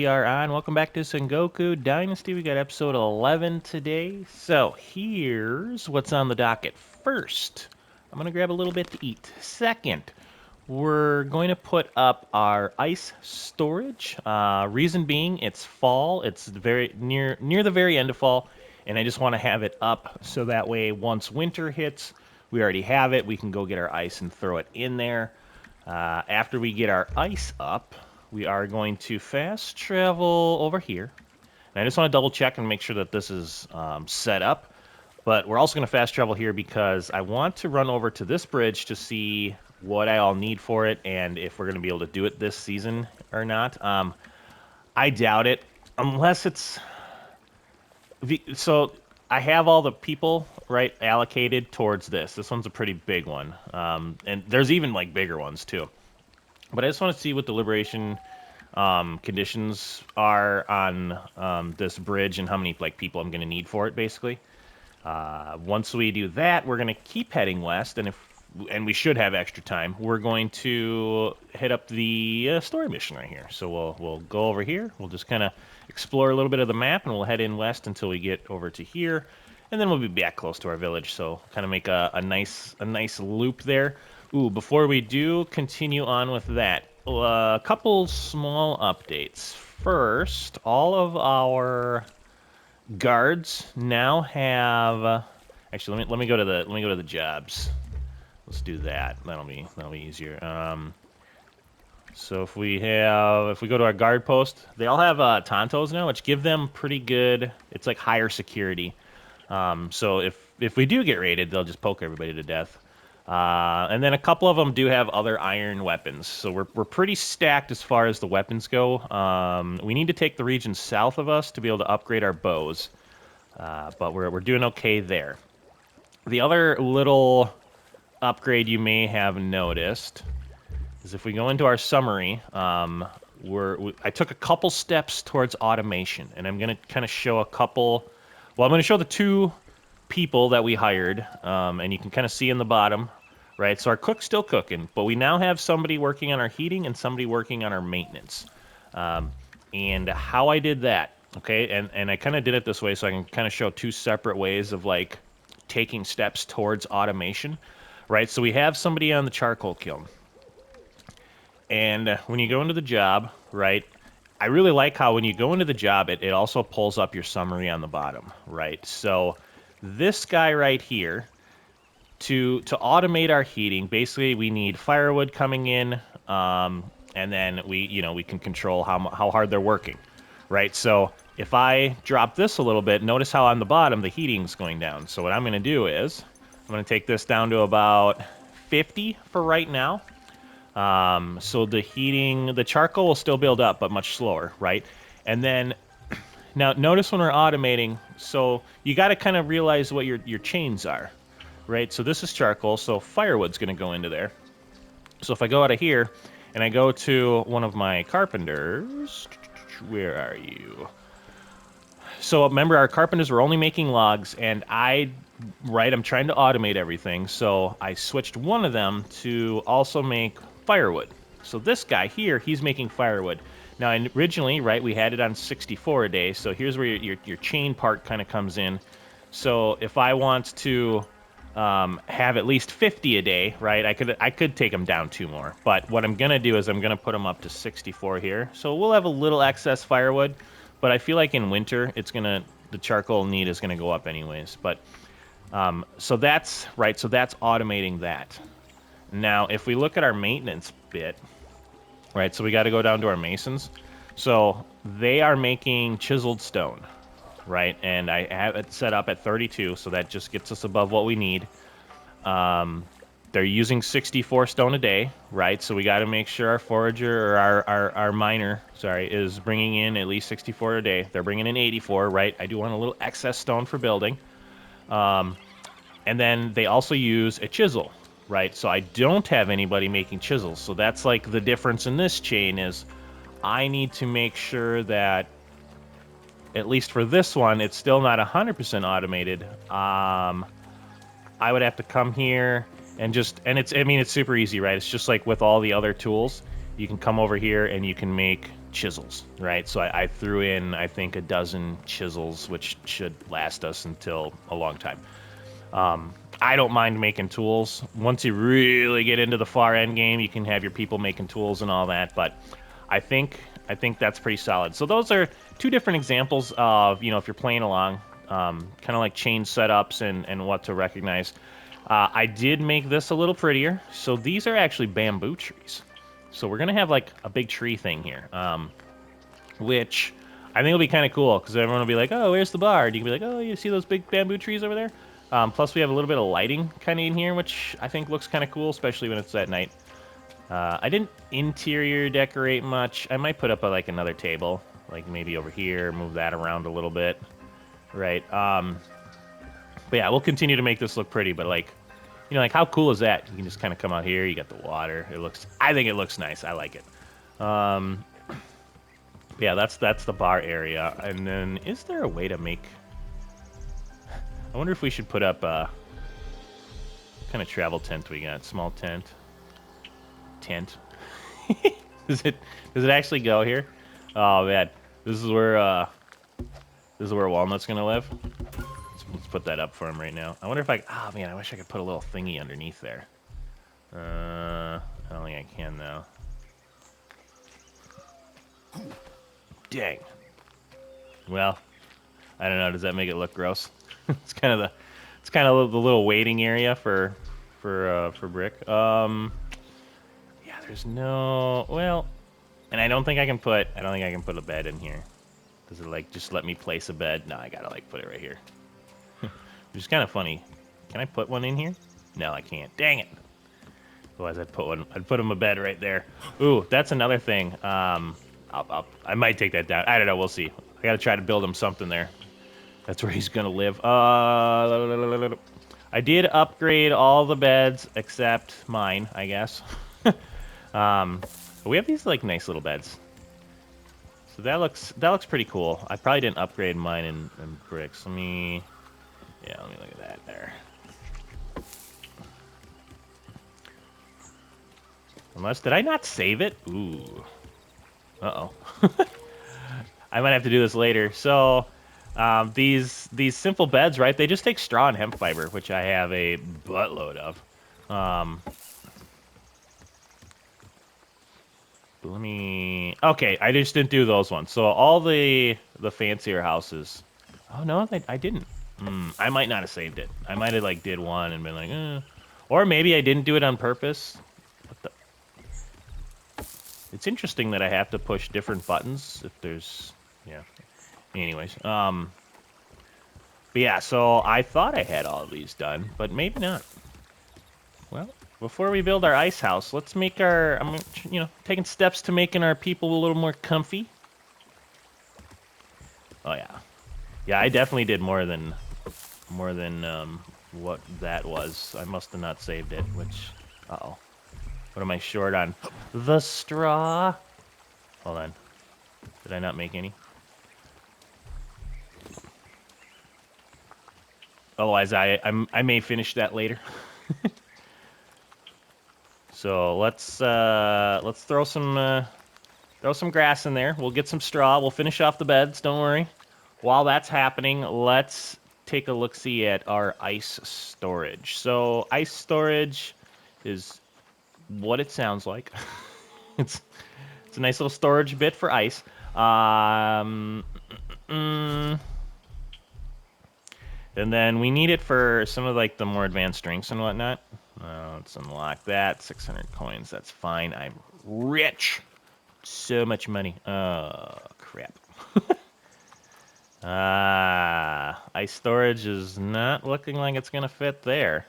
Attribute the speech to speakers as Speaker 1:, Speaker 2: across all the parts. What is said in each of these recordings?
Speaker 1: we are on. Welcome back to Sengoku Dynasty. We got episode 11 today. So here's what's on the docket. First, I'm going to grab a little bit to eat. Second, we're going to put up our ice storage. Reason being, it's fall. It's very near the very end of fall, and I just want to have it up so that way once winter hits, we already have it. We can go get our ice and throw it in there. After we get our ice up, we are going to fast travel over here. And I just want to double check and make sure that this is set up. But we're also going to fast travel here because I want to run over to this bridge to see what I all need for it and if we're going to be able to do it this season or not. I doubt it, unless it's... So I have all the people, right, allocated towards this. This one's a pretty big one. And there's even, like, bigger ones, too. But I just want to see what the liberation conditions are on this bridge and how many like people I'm going to need for it, basically. Once we do that, we're going to keep heading west, and we should have extra time. We're going to hit up the story mission right here. So we'll go over here. We'll just kind of explore a little bit of the map, and we'll head in west until we get over to here, and then we'll be back close to our village. So kind of make a nice loop there. Ooh, before we do continue on with that, a couple small updates. First, all of our guards now have. Actually, let me go to the jobs. Let's do that. That'll be easier. So if we go to our guard post, they all have Tontos now, which give them pretty good. It's like higher security. So if we do get raided, they'll just poke everybody to death. And then a couple of them do have other iron weapons. So we're pretty stacked as far as the weapons go. We need to take the region south of us to be able to upgrade our bows. But we're doing okay there. The other little upgrade you may have noticed is if we go into our summary, I took a couple steps towards automation, and I'm going to kind of show a couple. Well, I'm going to show the two people that we hired, and you can kind of see in the bottom, right? So our cook's still cooking, but we now have somebody working on our heating and somebody working on our maintenance. And how I did that, okay? And I kind of did it this way so I can kind of show two separate ways of like taking steps towards automation, right? So we have somebody on the charcoal kiln. And when you go into the job, right, I really like how when you go into the job, it also pulls up your summary on the bottom, right? So this guy right here, to automate our heating, basically we need firewood coming in, and then we can control how hard they're working, right? So if I drop this a little bit, notice how on the bottom the heating's going down. So what I'm going to do is I'm going to take this down to about 50 for right now. So the charcoal will still build up, but much slower, right? And then, now notice when we're automating, so you got to kind of realize what your chains are, right? So this is charcoal, so firewood's going to go into there. So if I go out of here, and I go to one of my carpenters, where are you? So remember, our carpenters were only making logs, and I'm trying to automate everything, so I switched one of them to also make firewood. So this guy here, he's making firewood. Now, originally, right, we had it on 64 a day, so here's where your chain part kind of comes in. So if I want to have at least 50 a day, right, I could take them down 2 more. But what I'm going to do is I'm going to put them up to 64 here. So we'll have a little excess firewood, but I feel like in winter, the charcoal need is going to go up anyways. But so that's automating that. Now, if we look at our maintenance bit, right, so we got to go down to our masons. So they are making chiseled stone, right, and I have it set up at 32, so that just gets us above what we need. They're using 64 stone a day, right, so we got to make sure our forager, or our miner, is bringing in at least 64 a day. They're bringing in 84, right? I do want a little excess stone for building. And then they also use a chisel, right? So I don't have anybody making chisels. So that's like the difference in this chain is I need to make sure that, at least for this one, it's still not 100% automated. I would have to come here and it's super easy, right? It's just like with all the other tools. You can come over here and you can make chisels, right? So I threw in, I think, a dozen chisels, which should last us until a long time. I don't mind making tools. Once you really get into the far end game, you can have your people making tools and all that, but I think that's pretty solid. So those are two different examples of, you know, if you're playing along, kind of like chain setups and what to recognize. I did make this a little prettier. So these are actually bamboo trees. So we're going to have like a big tree thing here, which I think will be kind of cool because everyone will be like, oh, where's the bar? And you can be like, oh, you see those big bamboo trees over there? Plus we have a little bit of lighting kind of in here, which I think looks kind of cool, especially when it's at night. I didn't interior decorate much. I might put up like another table, like maybe over here, move that around a little bit, right? But yeah, we'll continue to make this look pretty, but like, you know, like how cool is that? You can just kind of come out here, you got the water. I think it looks nice. I like it. Yeah, that's the bar area. And then is there a way to make... I wonder if we should put up what kind of travel tent we got? Small tent. Tent. Does it actually go here? Oh man, this is where Walnut's gonna live. Let's put that up for him right now. I wonder if oh man, I wish I could put a little thingy underneath there. I don't think I can though. Dang. Well, I don't know. Does that make it look gross? It's kind of the little waiting area for brick. Yeah, there's no, well, and I don't think I can put a bed in here. Does it like just let me place a bed? No, I gotta like put it right here. Which is kind of funny. Can I put one in here? No, I can't. Dang it. Otherwise, I'd put him a bed right there. Ooh, that's another thing. I might take that down. I don't know. We'll see. I gotta try to build him something there. That's where he's gonna live. I did upgrade all the beds except mine, I guess. But we have these like nice little beds. So that looks pretty cool. I probably didn't upgrade mine in bricks. Let me look at that there. Unless, did I not save it? Ooh. Uh-oh. I might have to do this later. So, these simple beds, right? They just take straw and hemp fiber, which I have a buttload of. Let me... Okay, I just didn't do those ones. So all the fancier houses... Oh, no, I didn't. I might not have saved it. I might have, like, did one and been like, eh. Or maybe I didn't do it on purpose. What the... It's interesting that I have to push different buttons if there's... Yeah. Anyways. But yeah, so I thought I had all of these done, but maybe not. Well, before we build our ice house, let's make our... I'm, you know, taking steps to making our people a little more comfy. Oh, yeah. Yeah, I definitely did more than what that was. I must have not saved it, which... Uh-oh. What am I short on? The straw. Hold on. Did I not make any? Otherwise, I may finish that later. So let's throw some grass in there. We'll get some straw. We'll finish off the beds. Don't worry. While that's happening, let's take a look-see at our ice storage. So ice storage is what it sounds like. It's a nice little storage bit for ice. And then we need it for some of like the more advanced drinks and whatnot. Let's unlock that. 600 coins. That's fine. I'm rich. So much money. Oh, crap. Ice storage is not looking like it's gonna fit there.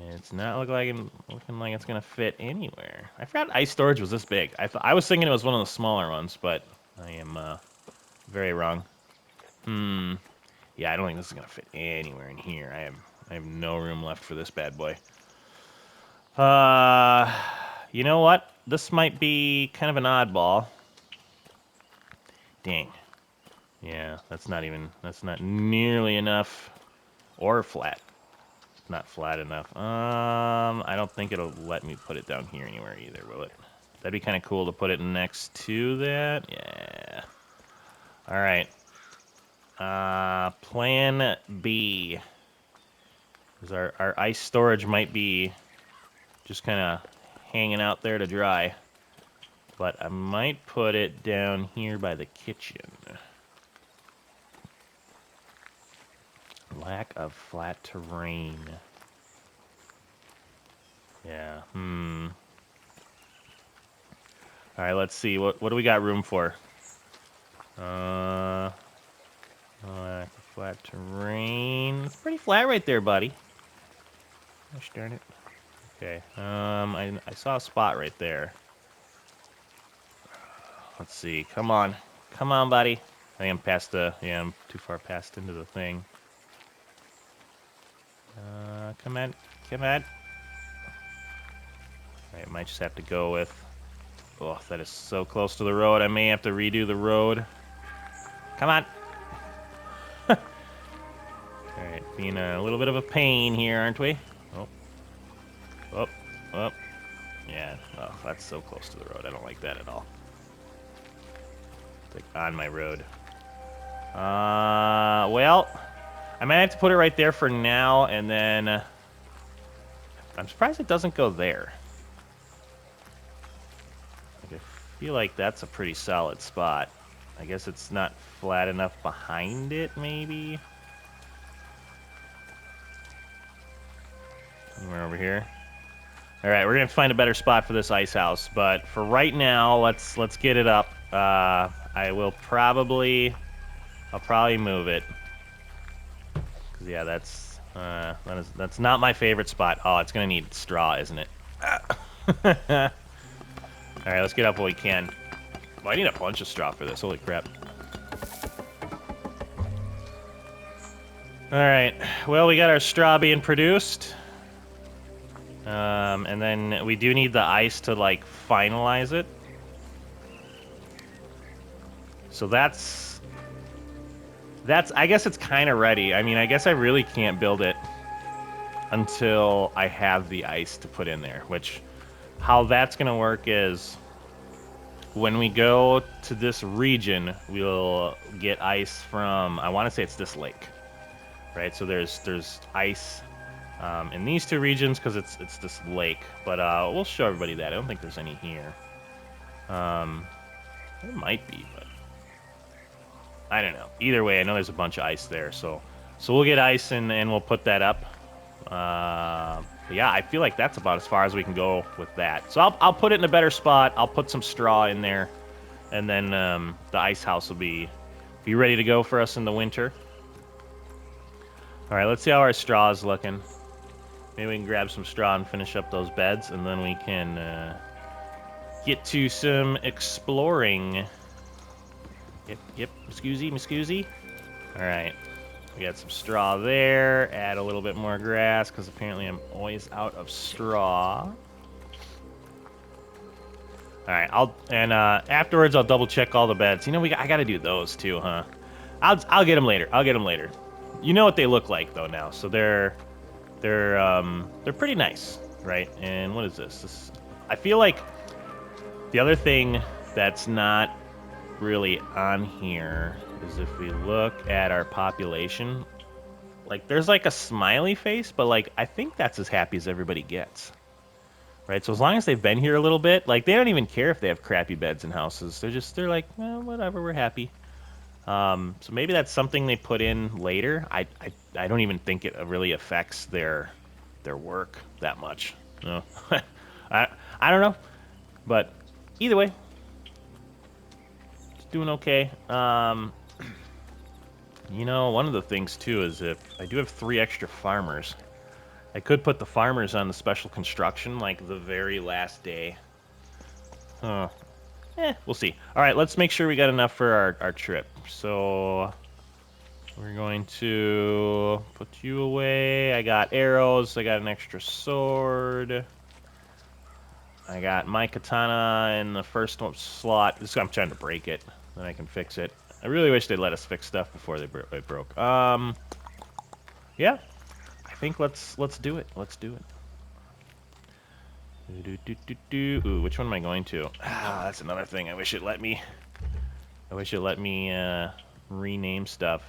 Speaker 1: It's not looking like it's gonna fit anywhere. I forgot ice storage was this big. I was thinking it was one of the smaller ones, but I am very wrong. Yeah, I don't think this is gonna fit anywhere in here. I have no room left for this bad boy. You know what? This might be kind of an oddball. Dang. Yeah, that's not nearly enough or flat. not flat enough. I don't think it'll let me put it down here anywhere either, will it? That'd be kind of cool to put it next to that. Yeah. All right. Plan B. Because our ice storage might be just kind of hanging out there to dry. But I might put it down here by the kitchen. Lack of flat terrain. Yeah, Alright, let's see. What do we got room for? Lack of flat terrain. It's pretty flat right there, buddy. Gosh darn it. Okay, I saw a spot right there. Let's see. Come on. Come on, buddy. I think I'm past the... Yeah, I'm too far past into the thing. Come on. Come on. Alright, might just have to go with... Oh, that is so close to the road. I may have to redo the road. Come on. Alright, being a little bit of a pain here, aren't we? Oh. Oh. Oh. Yeah, oh, that's so close to the road. I don't like that at all. It's like on my road. Well, I might have to put it right there for now, and then... I'm surprised it doesn't go there. Like, I feel like that's a pretty solid spot. I guess it's not flat enough behind it, maybe? Somewhere over here. Alright, we're gonna have to find a better spot for this ice house, but for right now, let's get it up. I'll probably move it. 'Cause yeah, that's not my favorite spot. Oh, it's gonna need straw, isn't it? Alright, let's get up what we can. Well, I need a bunch of straw for this, holy crap. Alright, well, we got our straw being produced. And then we do need the ice to, like, finalize it. So that's I guess it's kind of ready. I mean, I guess I really can't build it until I have the ice to put in there, which, how that's going to work is when we go to this region, we'll get ice from, I want to say it's this lake, right? So there's ice in these two regions because it's this lake, but we'll show everybody that. I don't think there's any here. There might be, but I don't know. Either way, I know there's a bunch of ice there, so we'll get ice and we'll put that up. But yeah, I feel like that's about as far as we can go with that. So I'll put it in a better spot. I'll put some straw in there, and then the ice house will be ready to go for us in the winter. All right, let's see how our straw is looking. Maybe we can grab some straw and finish up those beds, and then we can get to some exploring. Yep, Muscoozy. All right, we got some straw there. Add a little bit more grass, because apparently I'm always out of straw. All right, afterwards I'll double check all the beds. You know, I got to do those too, huh? I'll get them later. You know what they look like though now, so they're pretty nice, right? And what is this? I feel like the other thing that's not really on here is if we look at our population, like there's like a smiley face, but like I think that's as happy as everybody gets, right? So as long as they've been here a little bit, like they don't even care if they have crappy beds and houses. They're like, well, whatever, we're happy. So maybe that's something they put in later. I don't even think it really affects their work that much. No. I don't know, but either way, it's doing okay. You know, one of the things too is if I do have 3 extra farmers, I could put the farmers on the special construction like the very last day. We'll see. All right, let's make sure we got enough for our trip. So we're going to put you away. I got arrows. I got an extra sword. I got my katana in the first slot. I'm trying to break it, then I can fix it. I really wish they'd let us fix stuff before they broke. Yeah, I think let's do it. Let's do it. Ooh, which one am I going to? Ah, that's another thing. I wish it let me. Rename stuff.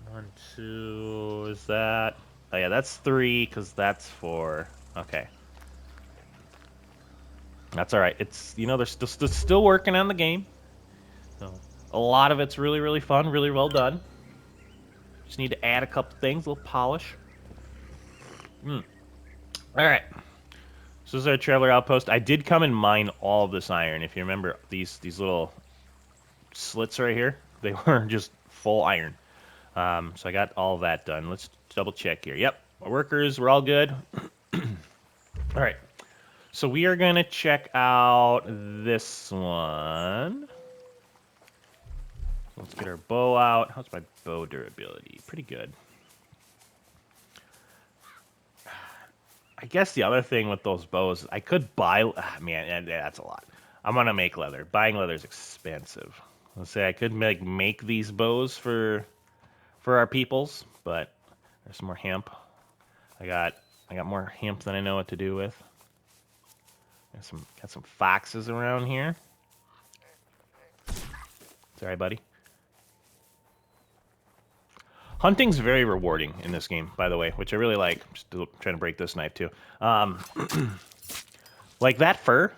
Speaker 1: 1, 2. Is that? Oh yeah, that's 3 because that's 4. Okay. That's all right. It's they're still working on the game. So a lot of it's really really fun, really well done. Just need to add a couple things, a little polish. All right. So this is our traveler outpost. I did come and mine all of this iron. If you remember these little slits right here, they were just full iron. So I got all that done. Let's double check here. Yep, our workers, we're all good. All right. So we are going to check out this one. Let's get our bow out. How's my bow durability? Pretty good. I guess the other thing with those bows, I could buy... man, that's a lot. I'm going to make leather. Buying leather is expensive. Let's say I could make these bows for our peoples, but there's some more hemp. I got more hemp than I know what to do with. Got some foxes around here. Sorry, buddy. Hunting's very rewarding in this game, by the way, which I really like. I'm still trying to break this knife too. Like that fur,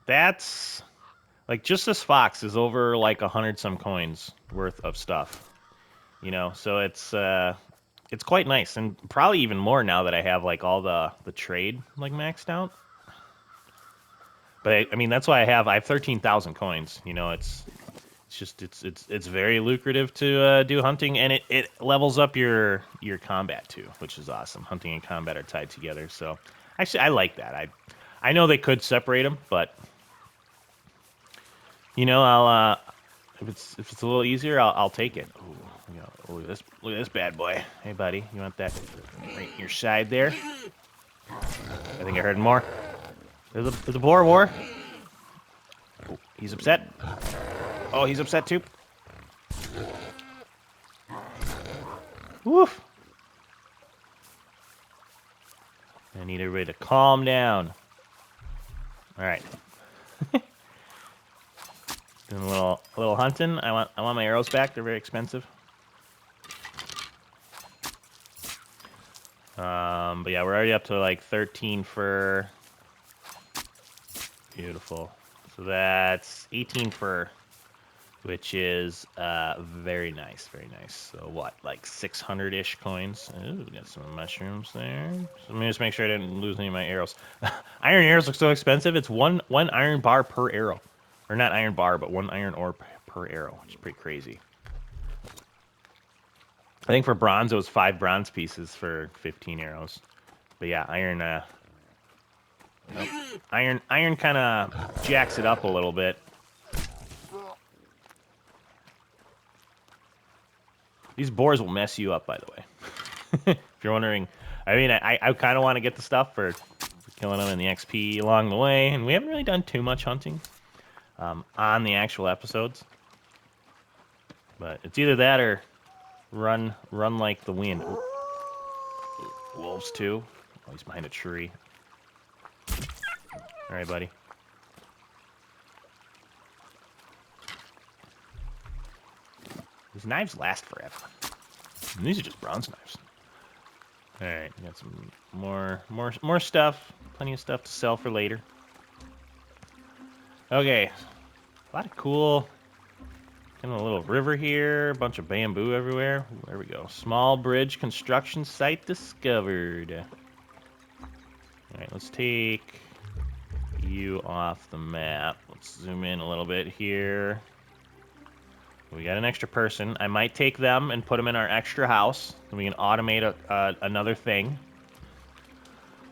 Speaker 1: that's like just this fox is over like 100 some coins worth of stuff. So it's quite nice, and probably even more now that I have like all the trade like maxed out. But I mean that's why I have 13,000 coins. It's very lucrative to do hunting, and it levels up your combat too, which is awesome. Hunting and combat are tied together, so actually I like that. I know they could separate them, but I'll if it's a little easier, I'll take it. Ooh, look at this bad boy. Hey buddy, you want that right in your side there? I think I heard more. There's a boar war. Oh, he's upset. Oh, he's upset too. Woof. I need everybody to calm down. All right. Doing a little hunting. I want my arrows back. They're very expensive. But yeah, we're already up to like 13 fur. Beautiful. So that's 18 fur, which is very nice, very nice. So what, like 600-ish coins? Ooh, we got some mushrooms there. So let me just make sure I didn't lose any of my arrows. Iron arrows look so expensive. It's one iron bar per arrow. Or not iron bar, but 1 iron ore per arrow, which is pretty crazy. I think for bronze, it was 5 bronze pieces for 15 arrows. But yeah, iron kind of jacks it up a little bit. These boars will mess you up, by the way. If you're wondering, I mean, I kind of want to get the stuff for killing them in the XP along the way, and we haven't really done too much hunting on the actual episodes. But it's either that or run like the wind. Ooh. Wolves too. Oh, he's behind a tree. All right, buddy. These knives last forever. And these are just bronze knives. All right, we got some more stuff. Plenty of stuff to sell for later. Okay, a lot of cool. Kind of a little river here. A bunch of bamboo everywhere. Ooh, there we go. Small bridge construction site discovered. All right, let's take you off the map. Let's zoom in a little bit here. We got an extra person. I might take them and put them in our extra house. Then we can automate another thing.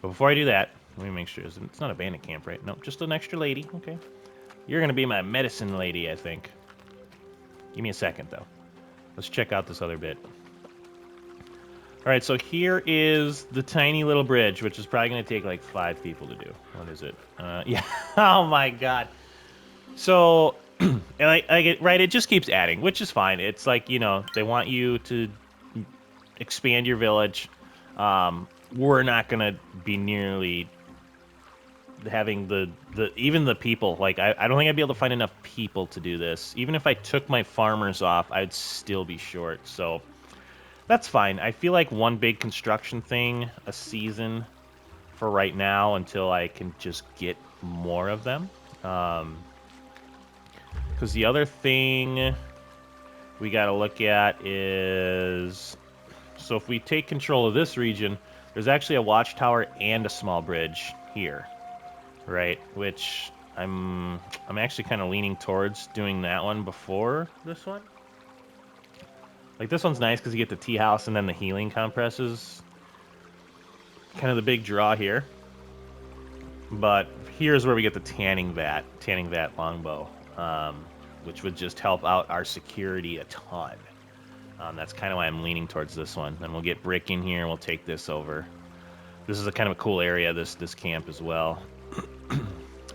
Speaker 1: But before I do that, let me make sure. It's not a bandit camp, right? Nope, just an extra lady. Okay. You're going to be my medicine lady, I think. Give me a second, though. Let's check out this other bit. All right, so here is the tiny little bridge, which is probably going to take like 5 people to do. What is it? Yeah. Oh, my God. So, it just keeps adding, which is fine. It's like, they want you to expand your village. we're not gonna be nearly having even the people. Like, I don't think I'd be able to find enough people to do this. Even if I took my farmers off, I'd still be short. So that's fine. I feel like one big construction thing a season for right now until I can just get more of them. Because the other thing we got to look at is, so if we take control of this region, there's actually a watchtower and a small bridge here, right? Which I'm actually kind of leaning towards doing that one before this one. Like, this one's nice because you get the tea house and then the healing compresses. Kind of the big draw here. But here's where we get the tanning vat longbow, which would just help out our security a ton. That's kind of why I'm leaning towards this one. Then we'll get brick in here, and we'll take this over. This is a kind of a cool area, this camp as well.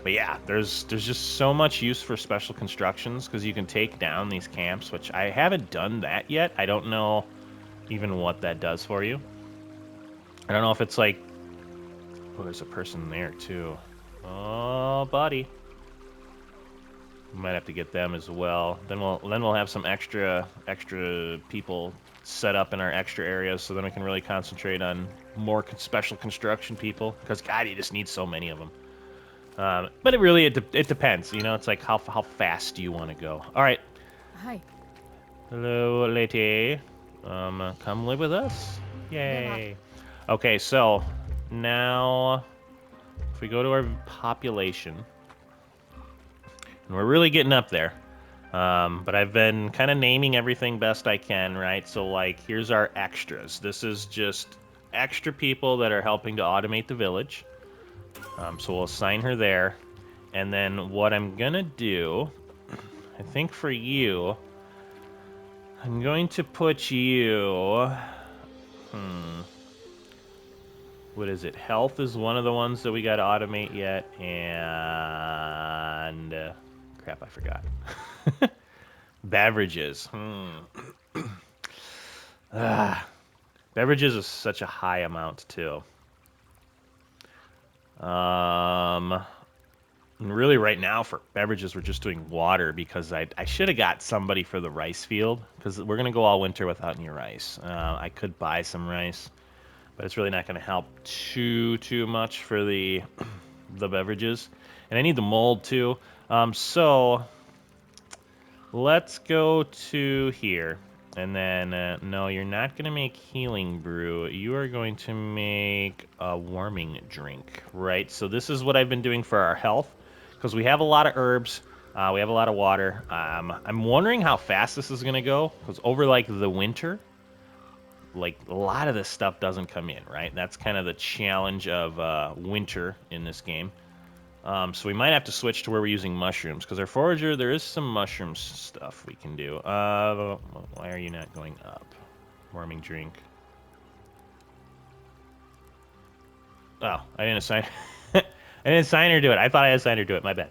Speaker 1: But yeah, there's just so much use for special constructions because you can take down these camps, which I haven't done that yet. I don't know even what that does for you. I don't know if it's like... Oh, there's a person there too. Oh, buddy. We might have to get them as well. Then we'll have some extra people set up in our extra areas, so then we can really concentrate on more special construction people. Because God, you just need so many of them. But it depends. You know, it's like how fast do you want to go? All right.
Speaker 2: Hi.
Speaker 1: Hello, lady. Come live with us. Yay. Okay, so now if we go to our population. And we're really getting up there. But I've been kind of naming everything best I can, right? So, like, here's our extras. This is just extra people that are helping to automate the village. So we'll assign her there. And then what I'm going to do, I think for you, I'm going to put you... What is it? Health is one of the ones that we got to automate yet. And... crap, I forgot. Beverages. Beverages is such a high amount, too. Really, right now, for beverages, we're just doing water because I should have got somebody for the rice field because we're going to go all winter without any rice. I could buy some rice, but it's really not going to help too much for the beverages. And I need the mold, too. So let's go to here. And then, no, you're not going to make healing brew. You are going to make a warming drink, right? So this is what I've been doing for our health, because we have a lot of herbs. We have a lot of water. I'm wondering how fast this is going to go, because over, like, the winter, like, a lot of this stuff doesn't come in, right? That's kind of the challenge of winter in this game. So we might have to switch to where we're using mushrooms, because our forager, there is some mushroom stuff we can do. Why are you not going up? Warming drink. Oh, I didn't assign... I didn't assign her to it. I thought I assigned her to it. My bad.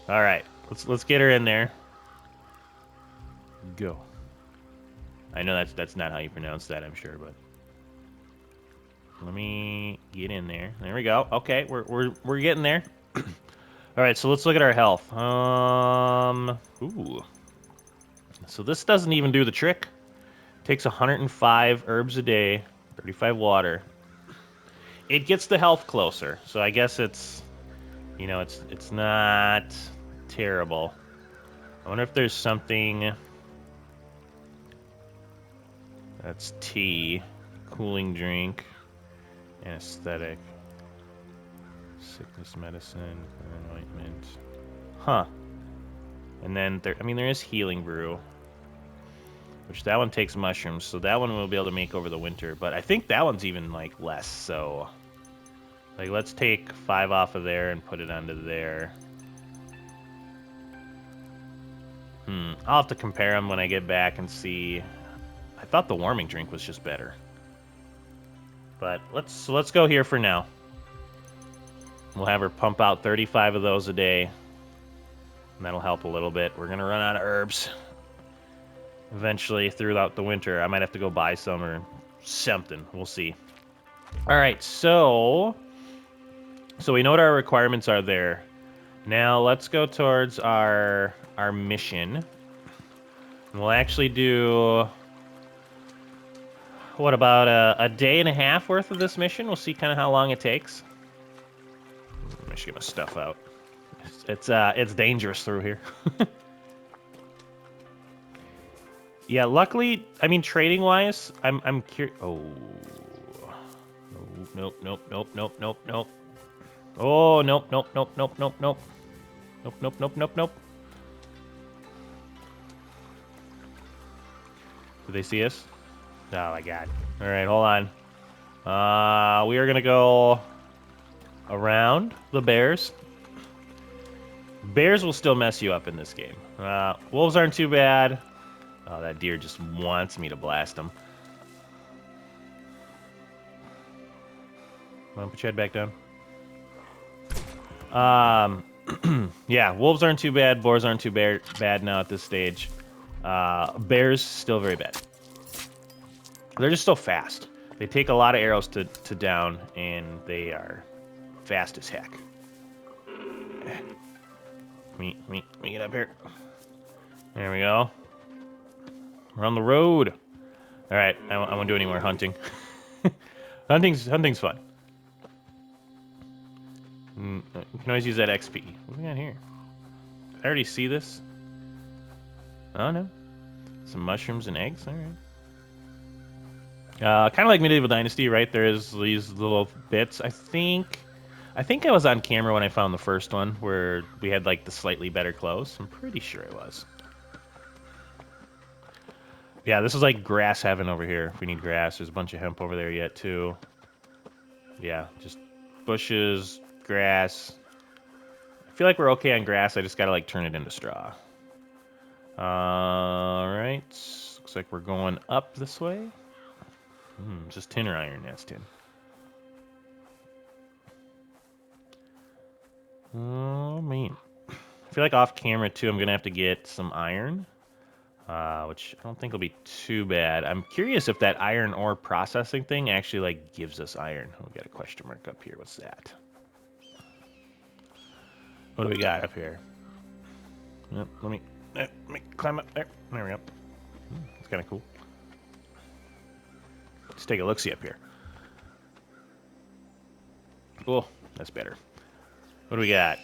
Speaker 1: All right, let's get her in there. Go. I know that's not how you pronounce that, I'm sure, but... Let me get in there. There we go. Okay, we're getting there. All right, so let's look at our health. Ooh. So this doesn't even do the trick. Takes 105 herbs a day, 35 water. It gets the health closer, so I guess it's, you know, it's not terrible. I wonder if there's something. That's tea, cooling drink. Anesthetic, sickness medicine, anointment. Huh. And then there is healing brew, which that one takes mushrooms, so that one we'll be able to make over the winter. But I think that one's even like less. So, like, let's take 5 off of there and put it onto there. I'll have to compare them when I get back and see. I thought the warming drink was just better. But let's go here for now. We'll have her pump out 35 of those a day. And that'll help a little bit. We're going to run out of herbs. Eventually, throughout the winter, I might have to go buy some or something. We'll see. All right, so we know what our requirements are there. Now let's go towards our mission. We'll actually do, what, about a day and a half worth of this mission? We'll see kind of how long it takes. Let me just get my stuff out. It's dangerous through here. Yeah, luckily, I mean, trading wise, I'm curious. Oh, nope, nope, nope, nope, nope, nope. Oh, nope, nope, nope, nope, nope, nope, nope, nope, nope, nope, nope. Did they see us? Oh my god. All right, hold on. We are gonna go around the bears. Bears will still mess you up in this game. Wolves aren't too bad. Oh, that deer just wants me to blast him. Come on, put your head back down. Yeah, wolves aren't too bad. Boars aren't too bad now at this stage. Bears still very bad. They're just so fast. They take a lot of arrows to down, and they are fast as heck. Let me get up here. There we go. We're on the road. All right, I won't do any more hunting. Hunting's fun. You can always use that XP. What do we got here? I already see this. Oh no, some mushrooms and eggs. All right. Kind of like medieval Dynasty, right? There's these little bits. I think I was on camera when I found the first one where we had like the slightly better clothes. I'm pretty sure it was. Yeah, this is like grass heaven over here. If we need grass, there's a bunch of hemp over there yet too. Yeah, just bushes, grass. I feel like we're okay on grass. I just gotta like turn it into straw. All right, looks like we're going up this way. Just tin or iron? That's tin. Oh man, I feel like off camera too. I'm gonna have to get some iron. Which I don't think will be too bad. I'm curious if that iron ore processing thing actually like gives us iron. We got a question mark up here. What's that? What do we got up here? Yep, let me climb up there. There we go. It's kind of cool. Let's take a look-see up here. Cool. That's better. What do we got?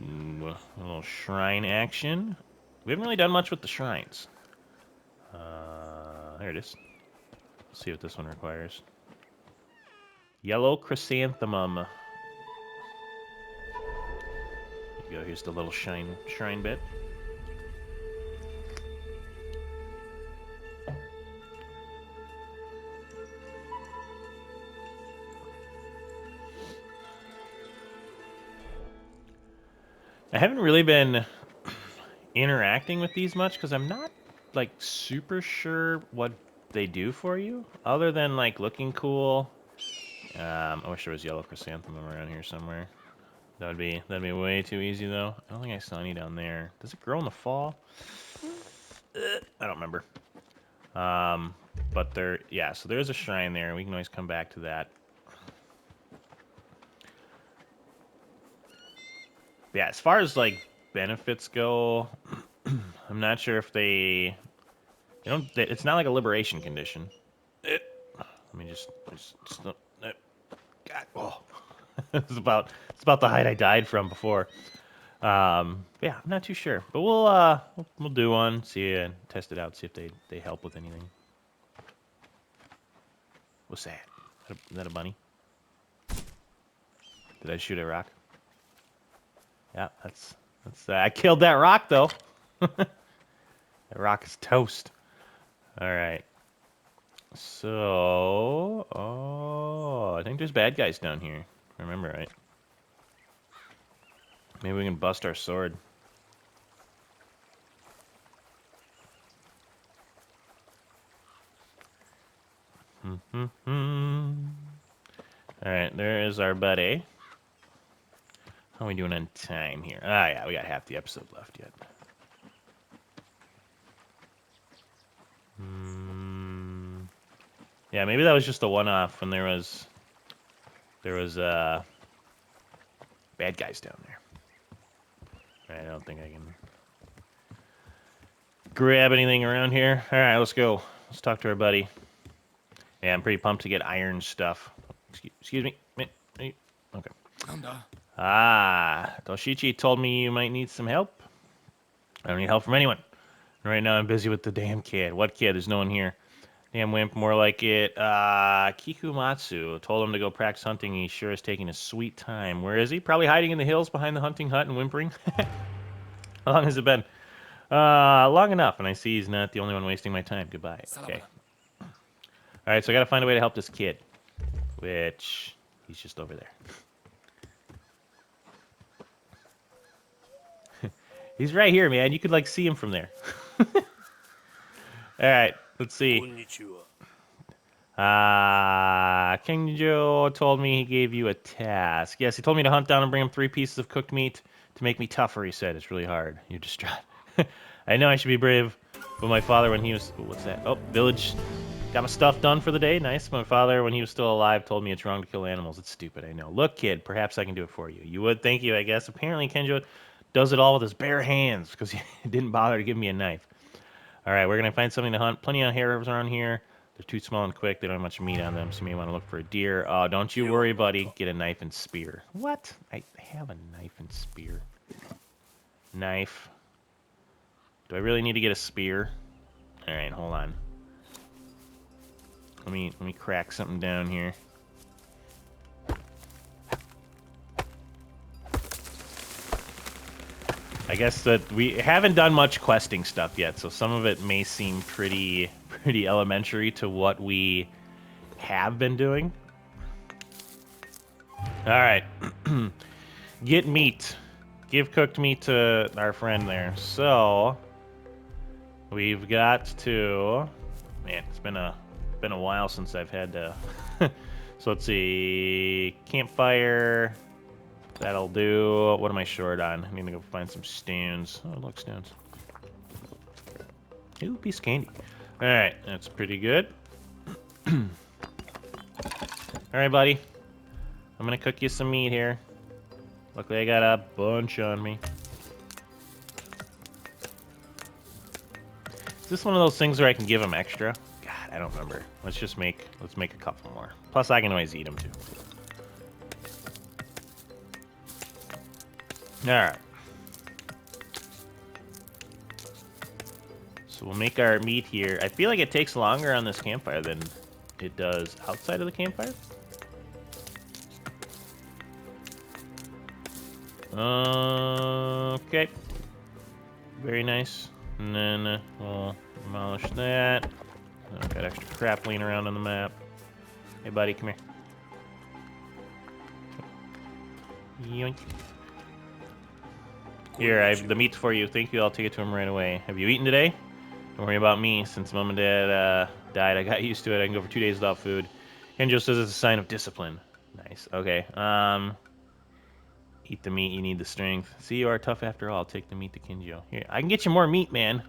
Speaker 1: A little shrine action. We haven't really done much with the shrines. There it is. Let's see what this one requires. Yellow chrysanthemum. There you go. Here's the little shrine bit. I haven't really been interacting with these much because I'm not like super sure what they do for you other than like looking cool. I wish there was yellow chrysanthemum around here somewhere. That'd be way too easy though. I don't think I saw any down there. Does it grow in the fall? I don't remember. But there, yeah. So there's a shrine there. We can always come back to that. Yeah, as far as like benefits go, I'm not sure if they don't. It's not like a liberation condition. Let me just God, oh, it's about the height I died from before. Yeah, I'm not too sure, but we'll do one, see and test it out, see if they help with anything. What's that? Is that a bunny? Did I shoot a rock? Yeah, that's I killed that rock though. That rock is toast. All right. So, oh, I think there's bad guys down here. If I remember right. Maybe we can bust our sword. All right, there is our buddy. How are we doing on time here? Ah, yeah, we got half the episode left yet. Yeah, maybe that was just a one-off when there was bad guys down there. I don't think I can grab anything around here. All right, let's go. Let's talk to our buddy. Yeah, I'm pretty pumped to get iron stuff. Excuse me. Okay. Ah, Toshichi told me you might need some help. I don't need help from anyone. Right now I'm busy with the damn kid. What kid? There's no one here. Damn wimp, more like it. Kikumatsu told him to go practice hunting. He sure is taking a sweet time. Where is he? Probably hiding in the hills behind the hunting hut and whimpering. How long has it been? Long enough, and I see he's not the only one wasting my time. Goodbye. Okay. Alright, so I gotta find a way to help this kid. Which, he's just over there. He's right here, man. You could, like, see him from there. Alright, let's see. Kingjo told me he gave you a task. Yes, he told me to hunt down and bring him 3 pieces of cooked meat to make me tougher, he said. It's really hard. You're distraught. I know I should be brave, but my father, when he was... What's that? Oh, village. Got my stuff done for the day. Nice. My father, when he was still alive, told me it's wrong to kill animals. It's stupid, I know. Look, kid, perhaps I can do it for you. You would? Thank you, I guess. Apparently, Kenjo does it all with his bare hands because he didn't bother to give me a knife. All right, we're going to find something to hunt. Plenty of hares around here. They're too small and quick. They don't have much meat on them, so you may want to look for a deer. Oh, don't you worry, buddy. Get a knife and spear. What? I have a knife and spear. Knife. Do I really need to get a spear? All right, hold on. Let me crack something down here. I guess that we haven't done much questing stuff yet, so some of it may seem pretty elementary to what we have been doing. All right. Get meat. Give cooked meat to our friend there. So we've got to... Man, it's been a while since I've had to... So let's see... Campfire... That'll do. What am I short on? I need to go find some stones. Oh, look, stones. Ooh, piece of candy. Alright, that's pretty good. Alright, buddy. I'm gonna cook you some meat here. Luckily, I got a bunch on me. Is this one of those things where I can give him extra? God, I don't remember. Let's make a couple more. Plus, I can always eat them, too. Alright. So we'll make our meat here. I feel like it takes longer on this campfire than it does outside of the campfire. Okay. Very nice. And then we'll demolish that. I've got extra crap laying around on the map. Hey, buddy, come here. Yoink. Here, I have the meat for you. Thank you. I'll take it to him right away. Have you eaten today? Don't worry about me. Since Mom and Dad died, I got used to it. I can go for 2 days without food. Kenjo says it's a sign of discipline. Nice. Okay. Eat the meat. You need the strength. See, you are tough after all. I'll take the meat to Kenjo. Here, I can get you more meat, man.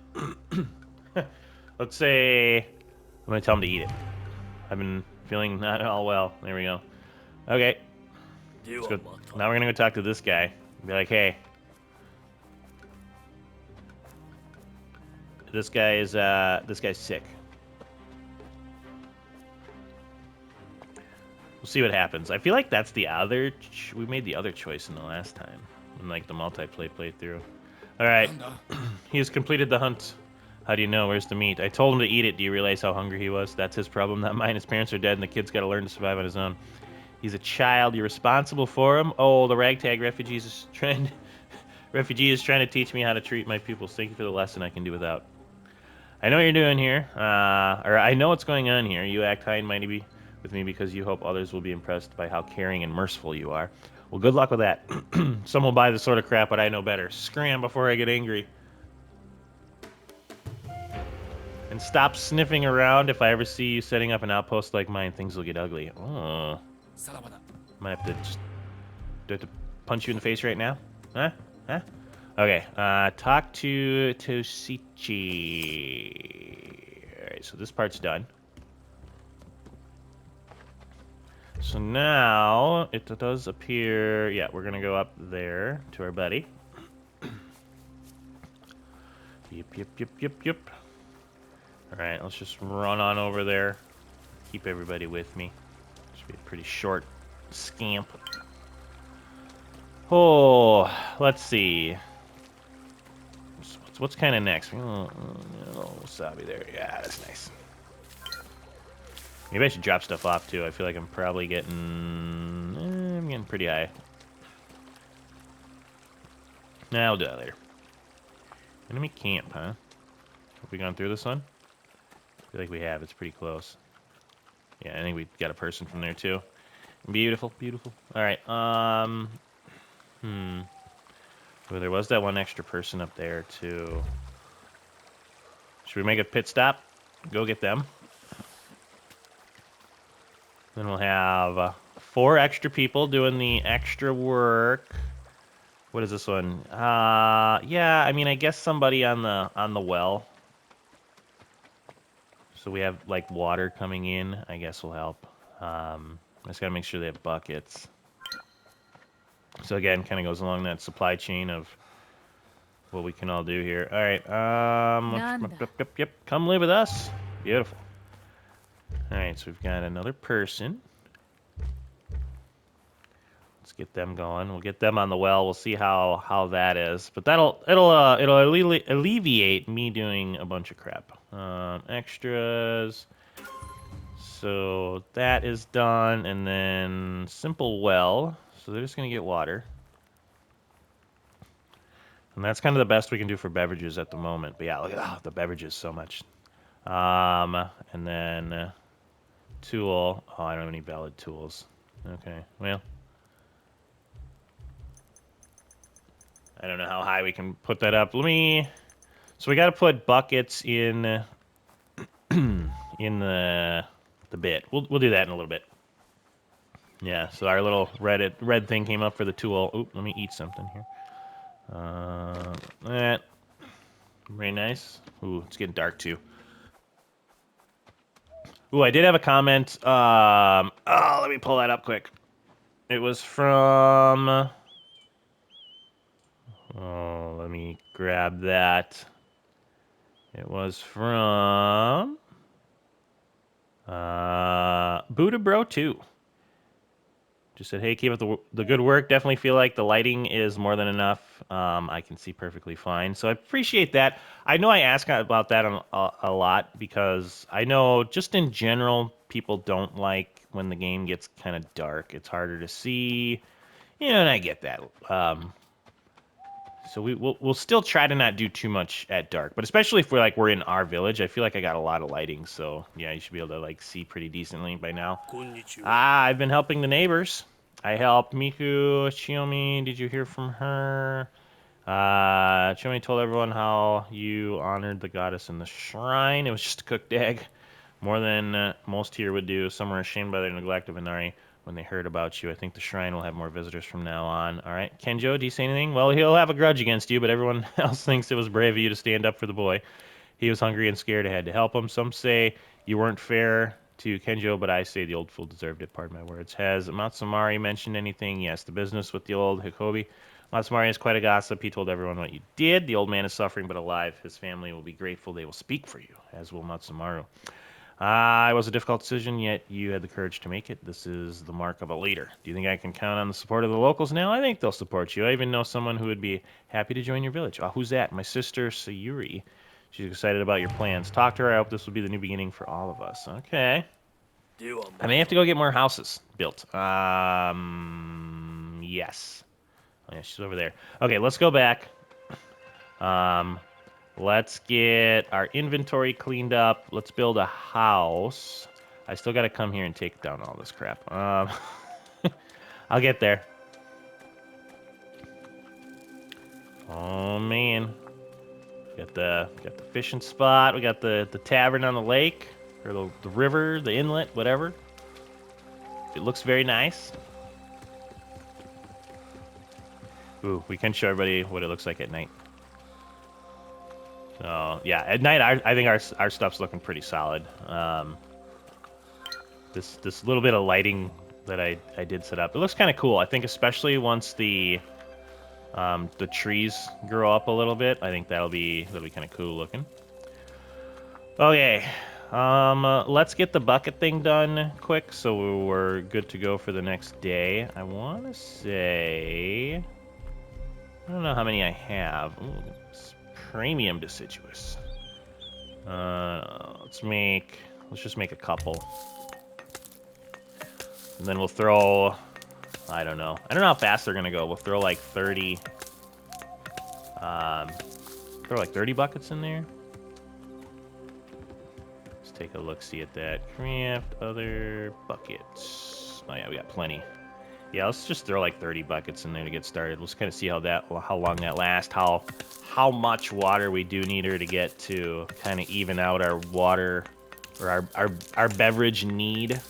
Speaker 1: Let's say I'm going to tell him to eat it. I've been feeling not all well. There we go. Okay. Let's go. Now we're going to go talk to this guy. Be like, hey. This guy's sick. We'll see what happens. I feel like that's the other... we made the other choice in the last time. In, like, the multiplayer playthrough. Alright. He has completed the hunt. How do you know? Where's the meat? I told him to eat it. Do you realize how hungry he was? That's his problem, not mine. His parents are dead, and the kid's got to learn to survive on his own. He's a child. You're responsible for him. Oh, the ragtag refugee is trying to teach me how to treat my pupils. Thank you for the lesson I can do without. I know what you're doing here, or I know what's going on here. You act high and mighty with me because you hope others will be impressed by how caring and merciful you are. Well, good luck with that. Some will buy this sort of crap, but I know better. Scram before I get angry. And stop sniffing around. If I ever see you setting up an outpost like mine, things will get ugly. Oh. Might have to just... do I have to punch you in the face right now? Huh? Huh? Okay, talk to Toshichi. Alright, so this part's done. So now it does appear, yeah, we're gonna go up there to our buddy. Yep. All right, let's just run on over there. Keep everybody with me. Should be a pretty short scamp. Oh, let's see. What's kind of next? Oh, wasabi there. Yeah, that's nice. Maybe I should drop stuff off too. I feel like I'm probably getting, I'm getting pretty high. Nah, I'll do that later. Enemy camp, huh? Have we gone through this one? I feel like we have. It's pretty close. Yeah, I think we got a person from there too. Beautiful. All right. Well, there was that one extra person up there too. Should we make a pit stop? Go get them. Then we'll have 4 extra people doing the extra work. What is this one? Yeah, I mean, I guess somebody on the well. So we have like water coming in. I guess will help. I just gotta make sure they have buckets. So again, kind of goes along that supply chain of what we can all do here. All right. Yep. Come live with us. Beautiful. All right, so we've got another person. Let's get them going. We'll get them on the well. We'll see how that is. But it'll alleviate me doing a bunch of crap. Extras. So that is done, and then simple well. So they're just gonna get water. And that's kind of the best we can do for beverages at the moment. But yeah, look at the beverages so much. And then tool. Oh, I don't have any valid tools. Okay, well. I don't know how high we can put that up. So we got to put buckets in in the bit. We'll do that in a little bit. Yeah, so our little red thing came up for the tool. Oop, let me eat something here. That. Very nice. Ooh, it's getting dark too. Ooh, I did have a comment. Let me pull that up quick. It was from... Oh, let me grab that. It was from... Buddha Bro 2. Just said, hey, keep up the good work. Definitely feel like the lighting is more than enough. I can see perfectly fine. So I appreciate that. I know I ask about that a lot because I know just in general, people don't like when the game gets kind of dark. It's harder to see. And I get that. So we'll still try to not do too much at dark, but especially if we're in our village, I feel like I got a lot of lighting. So yeah, you should be able to like see pretty decently by now. I've been helping the neighbors. I helped Miku, Chiomi. Did you hear from her? Chiomi told everyone how you honored the goddess in the shrine. It was just a cooked egg, more than most here would do. Some are ashamed by their neglect of Inari when they heard about you. I think the shrine will have more visitors from now on. All right, Kenjo, do you say anything? Well, he'll have a grudge against you, but everyone else thinks it was brave of you to stand up for the boy. He was hungry and scared. I had to help him. Some say you weren't fair to Kenjo, but I say the old fool deserved it. Pardon my words. Has Matsumari mentioned anything? Yes, the business with the old Hikobi. Matsumari is quite a gossip. He told everyone what you did. The old man is suffering but alive. His family will be grateful. They will speak for you, as will Matsumaru. It was a difficult decision, yet you had the courage to make it. This is the mark of a leader. Do you think I can count on the support of the locals now? I think they'll support you. I even know someone who would be happy to join your village. Oh, who's that? My sister, Sayuri. She's excited about your plans. Talk to her. I hope this will be the new beginning for all of us. Okay. I may have to go get more houses built. Yes. Oh, yeah, she's over there. Okay, let's go back. Let's get our inventory cleaned up. Let's build a house. I still got to come here and take down all this crap. I'll get there. Oh, man. Got the fishing spot. We got the tavern on the lake. Or the river, the inlet, whatever. It looks very nice. Ooh, we can show everybody what it looks like at night. So, yeah, at night, I think our stuff's looking pretty solid. This little bit of lighting that I did set up. It looks kind of cool. I think especially once the trees grow up a little bit, I think that'll be kind of cool looking. Okay, let's get the bucket thing done quick so we're good to go for the next day. I want to say, I don't know how many I have. Ooh, premium deciduous. Let's just make a couple. And then we'll throw, I don't know how fast they're gonna go. We'll throw like 30, throw like 30 buckets in there. Let's take a look-see at that. Craft other buckets. Oh yeah, we got plenty. Yeah, let's just throw like 30 buckets in there to get started. Let's kind of see how long that lasts, how much water we do need her to get to kind of even out our water or our beverage need.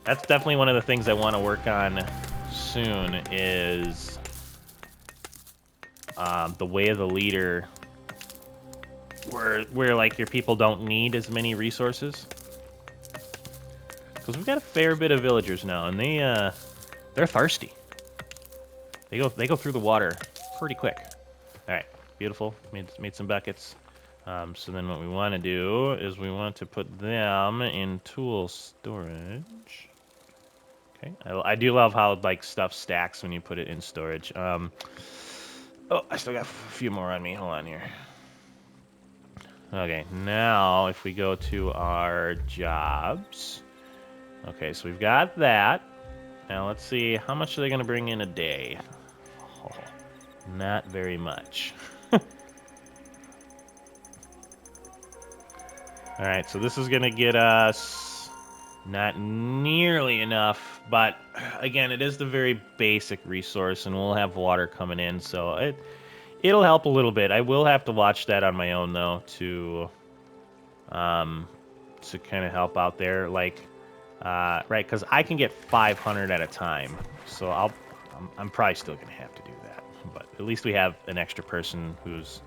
Speaker 1: That's definitely one of the things I want to work on soon is the way of the leader where like your people don't need as many resources. Because we've got a fair bit of villagers now, and they're thirsty. They go through the water pretty quick. All right, beautiful. Made some buckets. So then what we want to do is we want to put them in tool storage. Okay, I do love how like stuff stacks when you put it in storage. Oh, I still got a few more on me. Hold on here. Okay, now if we go to our jobs. Okay, so we've got that. Now let's see, how much are they going to bring in a day? Oh, not very much. All right, so this is going to get us not nearly enough, but again, it is the very basic resource, and we'll have water coming in, so it'll help a little bit. I will have to watch that on my own though to kind of help out there, like right, because I can get 500 at a time, so I'm probably still gonna have to do that, but at least we have an extra person who's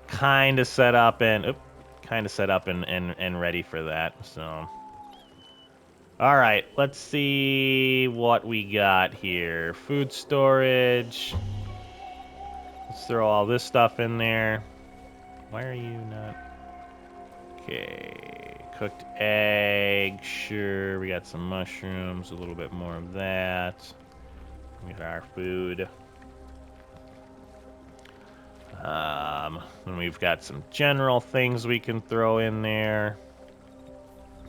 Speaker 1: kind of set up and ready for that. So, all right, let's see what we got here. Food storage. Let's throw all this stuff in there. Why are you not? Okay, cooked egg. Sure, we got some mushrooms. A little bit more of that. We got our food. And we've got some general things we can throw in there.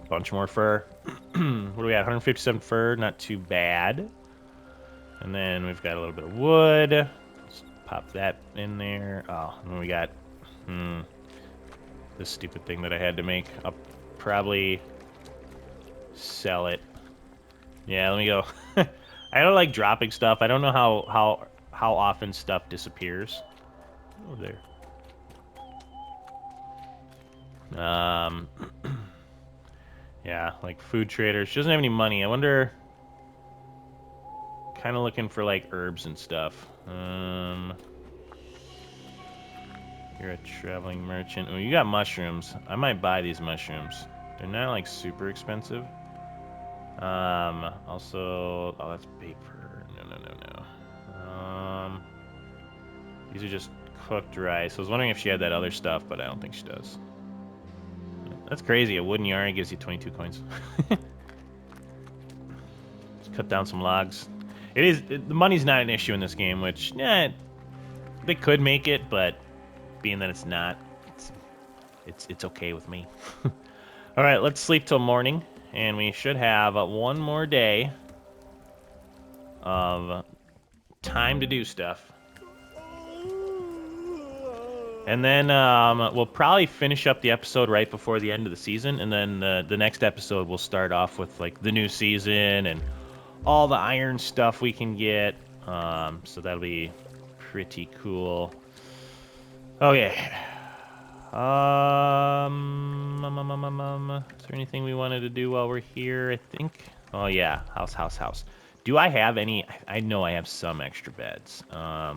Speaker 1: A bunch more fur. What do we got? 157 fur, not too bad. And then we've got a little bit of wood. Let's pop that in there. Oh, and then we got this stupid thing that I had to make. I'll probably sell it. Yeah, let me go. I don't like dropping stuff. I don't know how often stuff disappears. Oh, there. Yeah, like food traders. She doesn't have any money. I wonder. Kind of looking for like herbs and stuff. You're a traveling merchant. Oh, you got mushrooms. I might buy these mushrooms. They're not like super expensive. Also, oh, that's paper. No. These are just cooked rice. I was wondering if she had that other stuff, but I don't think she does. That's crazy. A wooden yarn gives you 22 coins. Let's cut down some logs. The money's not an issue in this game, which, yeah, they could make it, but being that it's not, it's okay with me. All right, let's sleep till morning, and we should have one more day of time to do stuff. And then we'll probably finish up the episode right before the end of the season, and then the next episode we'll start off with like the new season and all the iron stuff we can get. So that'll be pretty cool. Okay. Is there anything we wanted to do while we're here? I think. Oh yeah, house. Do I have any? I know I have some extra beds. The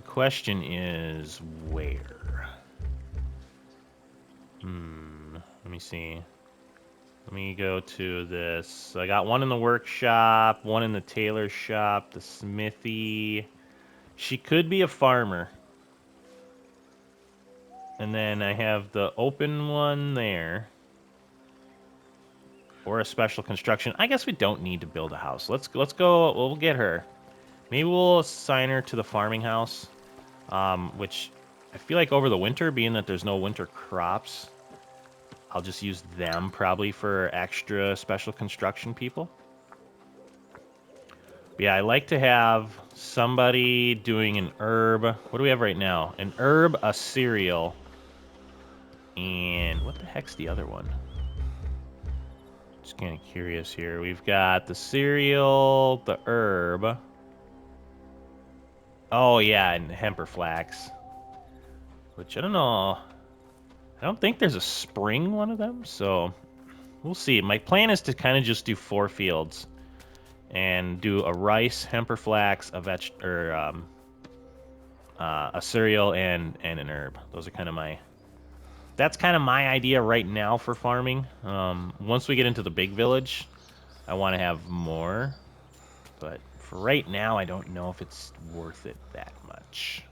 Speaker 1: question is where? Let me see. Let me go to this. I got one in the workshop, one in the tailor shop, the smithy. She could be a farmer. And then I have the open one there. Or a special construction. I guess we don't need to build a house. Let's go. We'll get her. Maybe we'll assign her to the farming house. Which I feel like over the winter, being that there's no winter crops, I'll just use them probably for extra special construction people. But yeah, I like to have somebody doing an herb. What do we have right now? An herb, a cereal, and what the heck's the other one? Just kind of curious here. We've got the cereal, the herb. Oh yeah, and hemp or flax. Which I don't know. I don't think there's a spring one of them, so we'll see. My plan is to kind of just do 4 fields and do a rice, hemp or flax, a cereal, and an herb. Those are kind of my. That's kind of my idea right now for farming. Once we get into the big village, I want to have more, but for right now, I don't know if it's worth it that much.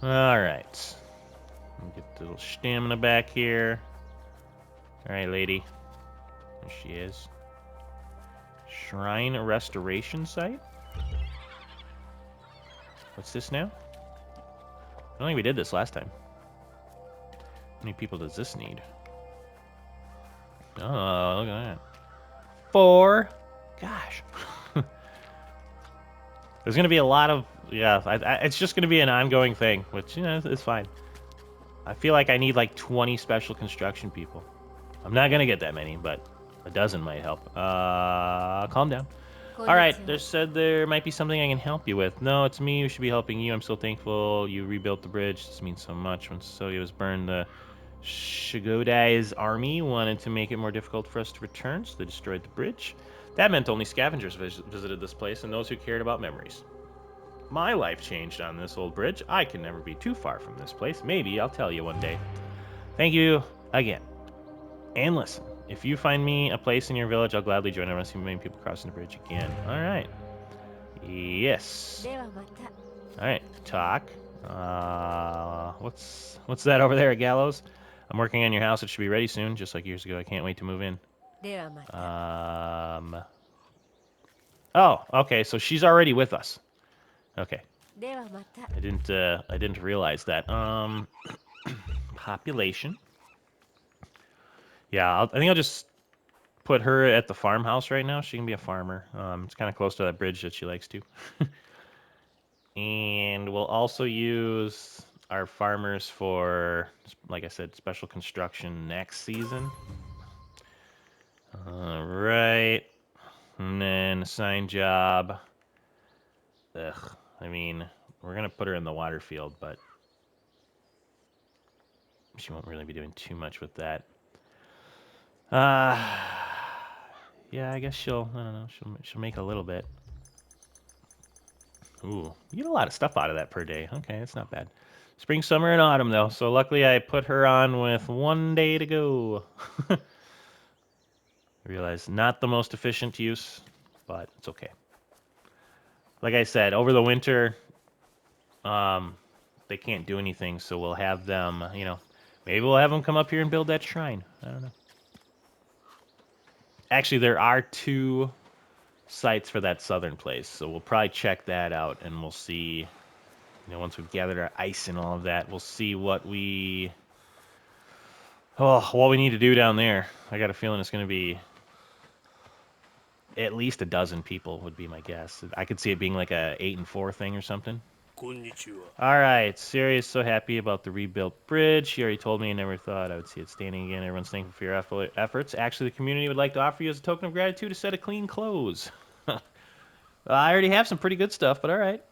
Speaker 1: All right. Get the little stamina back here. All right, lady. There she is. Shrine restoration site? What's this now? I don't think we did this last time. How many people does this need? Oh, look at that. 4. Gosh. There's going to be a lot of... Yeah, it's just going to be an ongoing thing, which, you know, is fine. I feel like I need like 20 special construction people. I'm not going to get that many, but a dozen might help. Calm down. All right, they said there might be something I can help you with. No, it's me who should be helping you. I'm so thankful you rebuilt the bridge. This means so much. When Soya was burned, the Shigodai's army wanted to make it more difficult for us to return, so they destroyed the bridge. That meant only scavengers visited this place and those who cared about memories. My life changed on this old bridge. I can never be too far from this place. Maybe I'll tell you one day. Thank you again. And listen, if you find me a place in your village, I'll gladly join. I want to see many people crossing the bridge again. All right. Yes. All right. Talk. What's that over there at Gallows? I'm working on your house. It should be ready soon, just like years ago. I can't wait to move in. Oh, okay. So she's already with us. Okay. I didn't realize that. Population. Yeah, I think I'll just put her at the farmhouse right now. She can be a farmer. It's kind of close to that bridge that she likes to. And we'll also use our farmers for, like I said, special construction next season. All right. And then assign job. Ugh. I mean, we're going to put her in the water field, but she won't really be doing too much with that. Yeah, I guess I don't know, she'll make a little bit. Ooh, you get a lot of stuff out of that per day. Okay, that's not bad. Spring, summer, and autumn, though. So luckily I put her on with 1 day to go. I realize not the most efficient use, but it's okay. Like I said, over the winter, they can't do anything, so we'll have them, you know, maybe we'll have them come up here and build that shrine. I don't know. Actually, there are 2 sites for that southern place, so we'll probably check that out, and we'll see, you know, once we've gathered our ice and all of that, we'll see what we need to do down there. I got a feeling it's going to be at least a dozen people would be my guess. I could see it being like a 8 and 4 thing or something. All right, Siri's so happy about the rebuilt bridge. She already told me I never thought I would see it standing again. Everyone's thankful for your efforts. Actually, the community would like to offer you as a token of gratitude a set of clean clothes. I already have some pretty good stuff, but all right.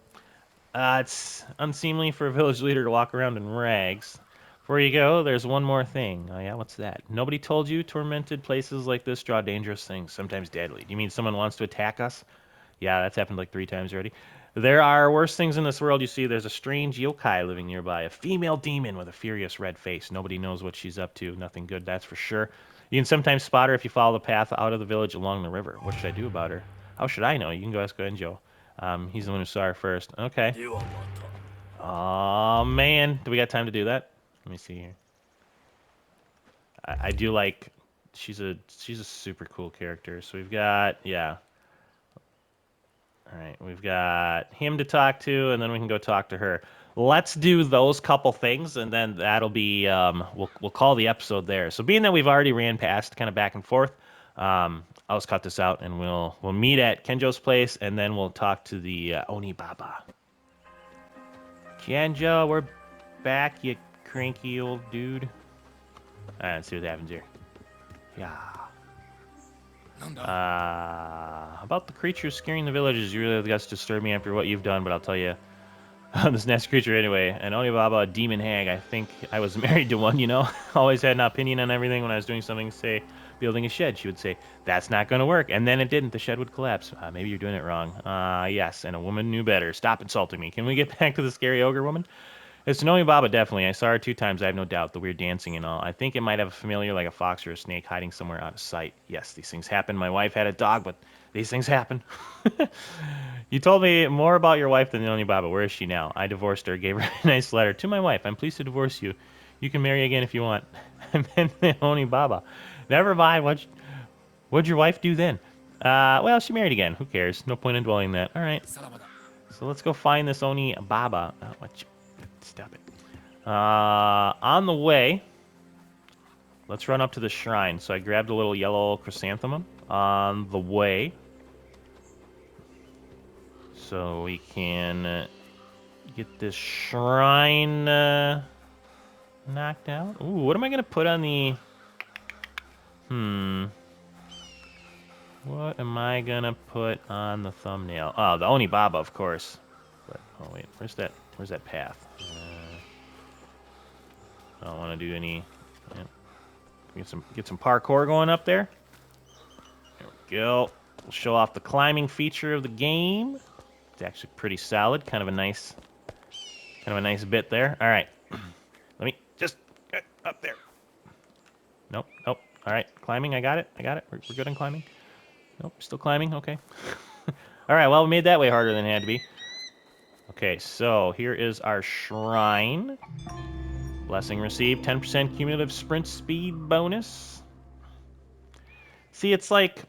Speaker 1: It's unseemly for a village leader to walk around in rags. Before you go, there's one more thing. Oh yeah, what's that? Nobody told you tormented places like this draw dangerous things, sometimes deadly. Do you mean someone wants to attack us? Yeah, that's happened like 3 times already. There are worse things in this world. You see, there's a strange yokai living nearby, a female demon with a furious red face. Nobody knows what she's up to. Nothing good, that's for sure. You can sometimes spot her if you follow the path out of the village along the river. What should I do about her? How should I know? You can go ask Enjo. He's the one who saw her first. Okay. Oh man, do we got time to do that? Let me see here. I do like. She's a super cool character. So we've got All right, we've got him to talk to, and then we can go talk to her. Let's do those couple things, and then that'll be we'll call the episode there. So being that we've already ran past kind of back and forth, I'll just cut this out, and we'll meet at Kenjo's place, and then we'll talk to the Onibaba. Kenjo, we're back, you cranky old dude. All right, let's see what happens here. Yeah. About the creatures scaring the villagers, you really have the guts to disturb me after what you've done, but I'll tell you, this nasty creature anyway. And Onibaba, a demon hag, I think I was married to one, you know? Always had an opinion on everything. When I was doing something, say, building a shed, she would say, that's not going to work. And then it didn't. The shed would collapse. Maybe you're doing it wrong. Yes, and a woman knew better. Stop insulting me. Can we get back to the scary ogre woman? It's Onibaba, definitely. I saw her 2 times, I have no doubt. The weird dancing and all. I think it might have a familiar like a fox or a snake hiding somewhere out of sight. Yes, these things happen. My wife had a dog, but these things happen. You told me more about your wife than Onibaba. Where is she now? I divorced her, gave her a nice letter. To my wife, I'm pleased to divorce you. You can marry again if you want. And then Onibaba. Never mind. What'd your wife do then? Well, she married again. Who cares? No point in dwelling on that. All right. So let's go find this Onibaba. Stop it. On the way, let's run up to the shrine. So I grabbed a little yellow chrysanthemum on the way. So we can get this shrine knocked out. Ooh, what am I going to put on the... What am I going to put on the thumbnail? Oh, the Onibaba, of course. But, oh, wait, where's that path? I don't want to do any... Get some parkour going up there. There we go. We'll show off the climbing feature of the game. It's actually pretty solid. Kind of a nice bit there. All right. Let me just get up there. Nope. All right. Climbing. I got it. We're good on climbing. Nope. Still climbing. Okay. All right. Well, we made that way harder than it had to be. Okay. So here is our shrine. Blessing received. 10% cumulative sprint speed bonus. See, it's like...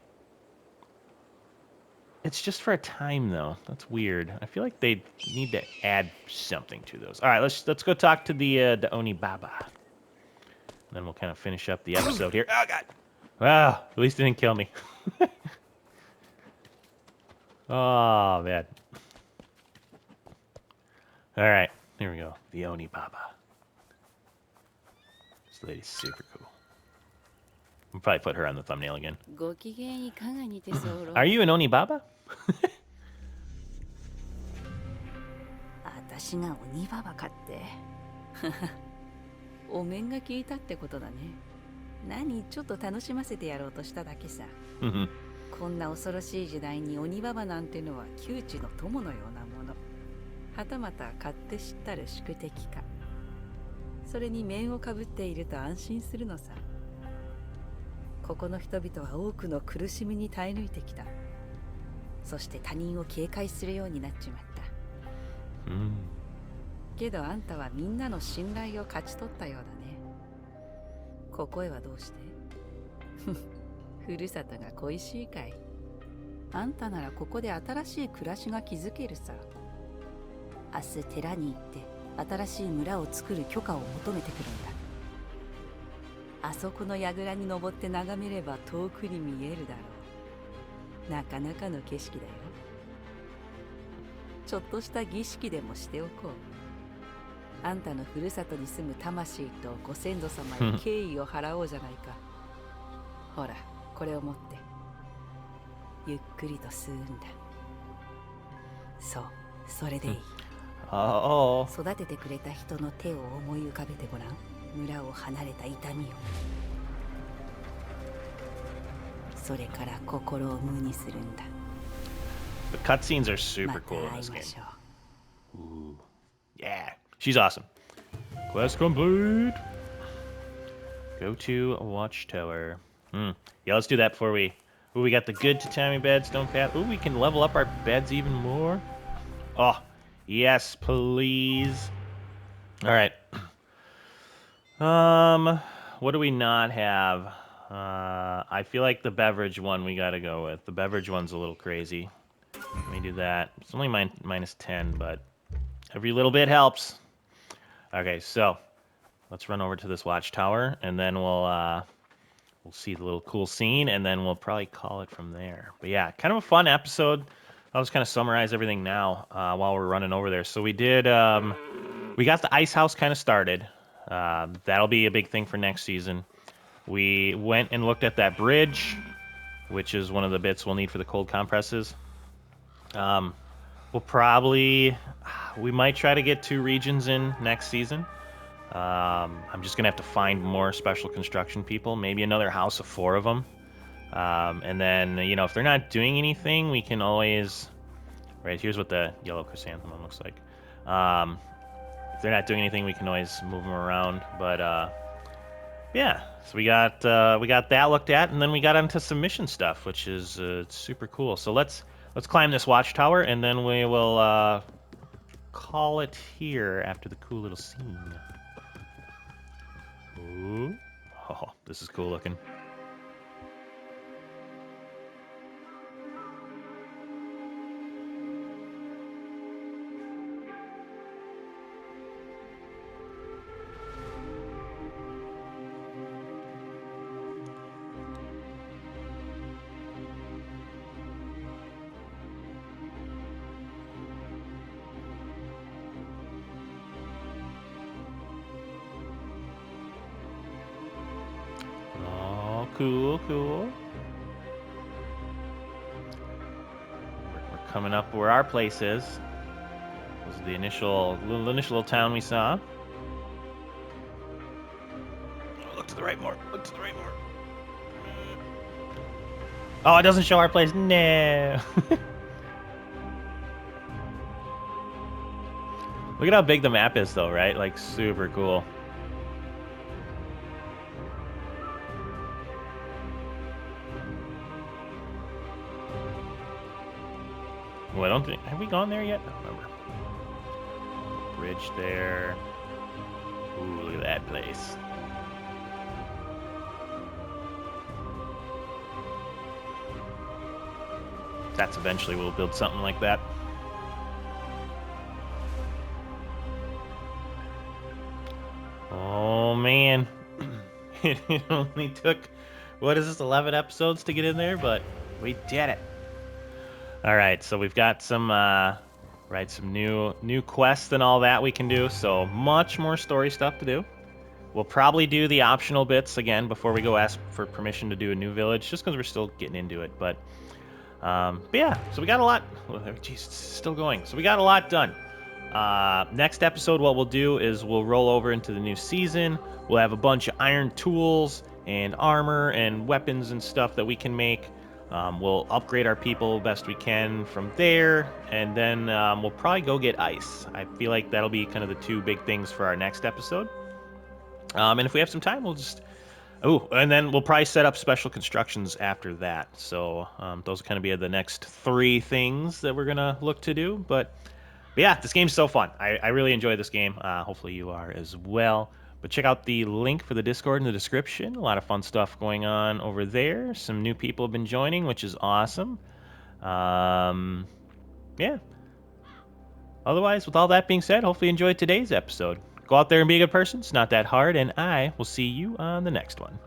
Speaker 1: It's just for a time, though. That's weird. I feel like they need to add something to those. All right, let's go talk to the Onibaba. Then we'll kind of finish up the episode here. Oh, God. Well, at least it didn't kill me. Oh, man. All right, here we go. The Onibaba. This lady's super cool. We'll probably put her on the thumbnail again. Are you an Onibaba?
Speaker 2: 私が鬼ババかってお面が聞いたってことだね。何ちょっと楽しませてやろうとしただけさ。こんな恐ろしい時代に鬼ババなんてのは窮地の友のようなもの。はたまた買って知ったる宿敵か。それに面をかぶっていると安心するのさ。ここの人々は多くの苦しみに耐え抜いてきた。そして他人を警戒するようになっちまった。けどあんたはみんなの信頼を勝ち取ったようだね。ここへはどうしてふるさとが恋しいかい。あんたならここで新しい暮らしが築けるさ。明日寺に行って新しい村を作る許可を求めてくるんだ。あそこの櫓に登って眺めれば遠くに見えるだろう。なかなかの景色だよ。ちょっとした儀式でもしておこう。あんたのふるさとに住む魂とご先祖様に敬意を払おうじゃないか。ほら、これを持って。ゆっくりと吸うんだ。そう、それでいい。育ててくれた人の手を思い浮かべてごらん。村を離れた痛みを。それから心を無にするんだ。
Speaker 1: The cutscenes are
Speaker 2: ま
Speaker 1: super
Speaker 2: た
Speaker 1: cool in
Speaker 2: 会い
Speaker 1: this
Speaker 2: ま
Speaker 1: game.
Speaker 2: しょう
Speaker 1: Ooh. Yeah, she's awesome. Quest complete. Go to a watchtower. Yeah, let's do that before we... Ooh, we got the good tatami bed, stone path. Ooh, we can level up our beds even more. Oh, yes, please. All right. What do we not have? I feel like the beverage one we gotta go with. The beverage one's a little crazy. Let me do that. It's only minus 10, but every little bit helps. Okay, so let's run over to this watchtower, and then we'll see the little cool scene, and then we'll probably call it from there. But yeah, kind of a fun episode. I'll just kind of summarize everything now while we're running over there. So we did, we got the ice house kind of started. That'll be a big thing for next season. We went and looked at that bridge, which is one of the bits we'll need for the cold compresses. We'll probably, we might try to get 2 regions in next season. I'm just gonna have to find more special construction people, maybe another house of 4 of them. And then, you know, if they're not doing anything, we can always, right, here's what the yellow chrysanthemum looks like. If they're not doing anything, we can always move them around. But yeah, so we got that looked at, and then we got into some mission stuff, which is super cool. So let's climb this watchtower, and then we will call it here after the cool little scene. Ooh. Oh, this is cool looking. Oh, cool, cool. We're coming up where our place is. This is the initial little town we saw. Oh, look to the right more. Look to the right more. Oh, it doesn't show our place. No. Look at how big the map is, though, right? Like, super cool. Well, I don't think... Have we gone there yet? I don't remember. Bridge there. Ooh, look at that place. That's eventually we'll build something like that. Oh, man. It only took, what is this, 11 episodes to get in there? But we did it. All right, so we've got some, right, some new quests and all that we can do. So much more story stuff to do. We'll probably do the optional bits again before we go ask for permission to do a new village, just because we're still getting into it. But yeah, so we got a lot. Jeez, it's still going. So we got a lot done. Next episode, what we'll do is we'll roll over into the new season. We'll have a bunch of iron tools and armor and weapons and stuff that we can make. We'll upgrade our people best we can from there, and then we'll probably go get ice. I feel like that'll be kind of the 2 big things for our next episode. And if we have some time, we'll just... Oh, and then we'll probably set up special constructions after that. So those will kind of be the next 3 things that we're going to look to do. But yeah, this game's so fun. I really enjoy this game. Hopefully you are as well. But check out the link for the Discord in the description. A lot of fun stuff going on over there. Some new people have been joining, which is awesome. Yeah. Otherwise, with all that being said, hopefully you enjoyed today's episode. Go out there and be a good person. It's not that hard, and I will see you on the next one.